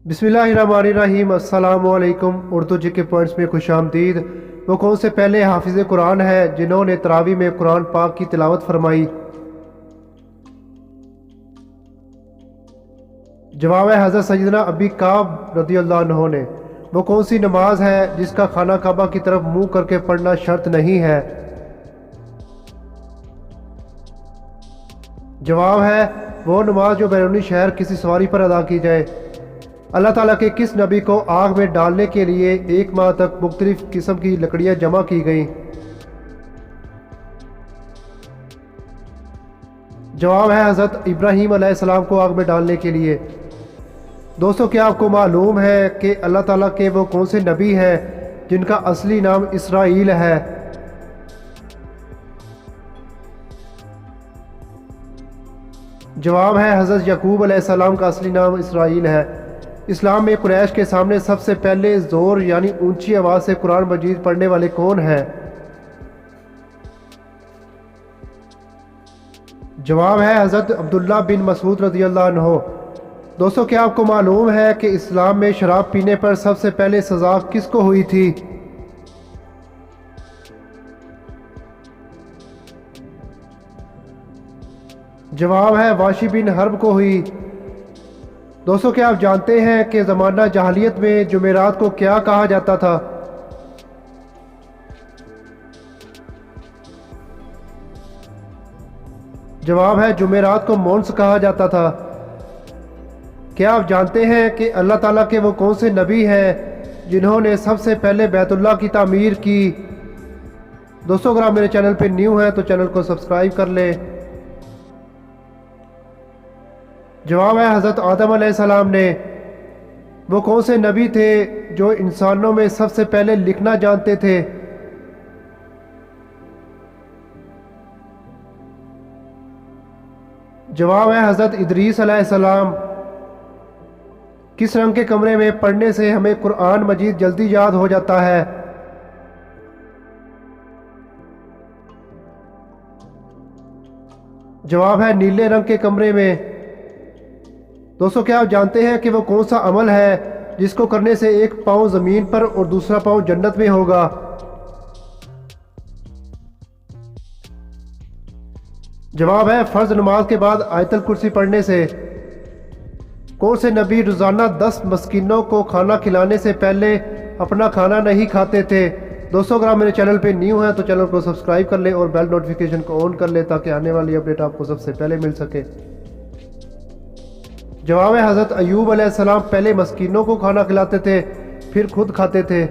बिस्मिल्लाहिर्रहमानिर्रहीम। अस्सलाम वालेकुम। उर्दू जी के पॉइंट्स में खुश आमदीद। वो कौन से पहले हाफिज़ कुरान है जिन्होंने तरावी में कुरान पाक की तिलावत फरमाई? जवाब है हज़रत सैयदना अबी काब रज़ियल्लाहु अन्हु ने। वो कौन सी नमाज है जिसका खाना काबा की तरफ मुंह करके पढ़ना शर्त नहीं है? जवाब है वो नमाज जो बैरूनी शहर किसी सवारी पर अदा की जाए। अल्लाह ताला के किस नबी को आग में डालने के लिए 1 माह तक मुख्तलिफ किस्म की लकड़ियाँ जमा की गईं? जवाब है हज़रत इब्राहीम अलैहिस्सलाम को आग में डालने के लिए। दोस्तों, क्या आपको मालूम है कि अल्लाह ताला के वो कौन से नबी हैं जिनका असली नाम इसराइल है? जवाब है हज़रत याकूब अलैहिस्सलाम का असली नाम इसराइल है। इस्लाम में कुरैश के सामने सबसे पहले ज़ोर यानी ऊंची आवाज़ से कुरान मजीद पढ़ने वाले कौन हैं? जवाब है हज़रत अब्दुल्ला बिन मसूद रज़ियल्लाहु अन्हु। दोस्तों, क्या आपको मालूम है कि इस्लाम में शराब पीने पर सबसे पहले सज़ा किसको हुई थी? जवाब है वाशी बिन हर्ब को हुई। दोस्तों, क्या आप जानते हैं कि ज़माना जहालियत में जुमेरात को क्या कहा जाता था? जवाब है जुमेरात को मोन्स कहा जाता था। क्या आप जानते हैं कि अल्लाह ताला के वो कौन से नबी हैं जिन्होंने सबसे पहले बैतुल्लाह की तामीर की? दोस्तों, अगर आप मेरे चैनल पे न्यू हैं तो चैनल को सब्सक्राइब कर लें। जवाब है हज़रत आदम अलैहिस्सलाम ने। वो कौन से नबी थे जो इंसानों में सबसे पहले लिखना जानते थे? जवाब है हज़रत इदरीस अलैहिस्सलाम। किस रंग के कमरे में पढ़ने से हमें कुरान मजीद जल्दी याद हो जाता है? जवाब है नीले रंग के कमरे में। दोस्तों, क्या आप जानते हैं कि वो कौन सा अमल है जिसको करने से एक पाँव ज़मीन पर और दूसरा पाँव जन्नत में होगा? जवाब है फ़र्ज नमाज के बाद आयतल कुर्सी पढ़ने से। कौन से नबी रोज़ाना 10 मस्कीनों को खाना खिलाने से पहले अपना खाना नहीं खाते थे? दोस्तों, अगर आप मेरे चैनल पे न्यू हैं तो चैनल को सब्सक्राइब कर लें और बेल नोटिफिकेशन को ऑन कर लें ताकि आने वाली अपडेट आपको सबसे पहले मिल सके। जवाब है हज़रत अयूब अलैहिस्सलाम पहले मस्कीनों को खाना खिलाते थे फिर खुद खाते थे।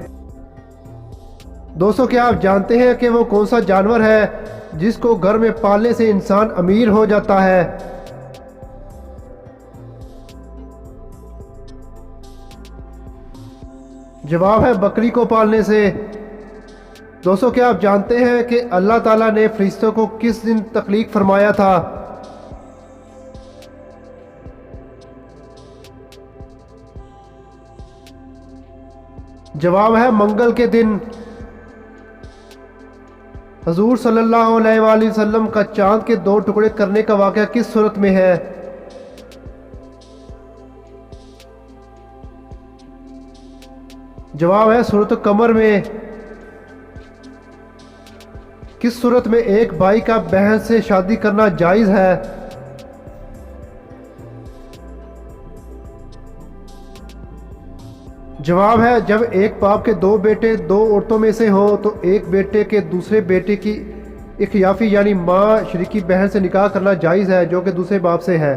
दोस्तों, क्या आप जानते हैं कि वो कौन सा जानवर है जिसको घर में पालने से इंसान अमीर हो जाता है? जवाब है बकरी को पालने से। दोस्तों, क्या आप जानते हैं कि अल्लाह ताला ने फरिश्तों को किस दिन तख्लीक फरमाया था? जवाब है मंगल के दिन। हजूर सल्लल्लाहु अलैहि वसल्लम का चांद के 2 टुकड़े करने का वाक़या किस सूरत में है? जवाब है सूरत कमर में। किस सूरत में एक भाई का बहन से शादी करना जायज़ है? जवाब है जब एक बाप के 2 बेटे 2 औरतों में से हो तो एक बेटे के दूसरे बेटे की इख्याफी यानी माँ शरीकी बहन से निकाह करना जायज़ है जो कि दूसरे बाप से है।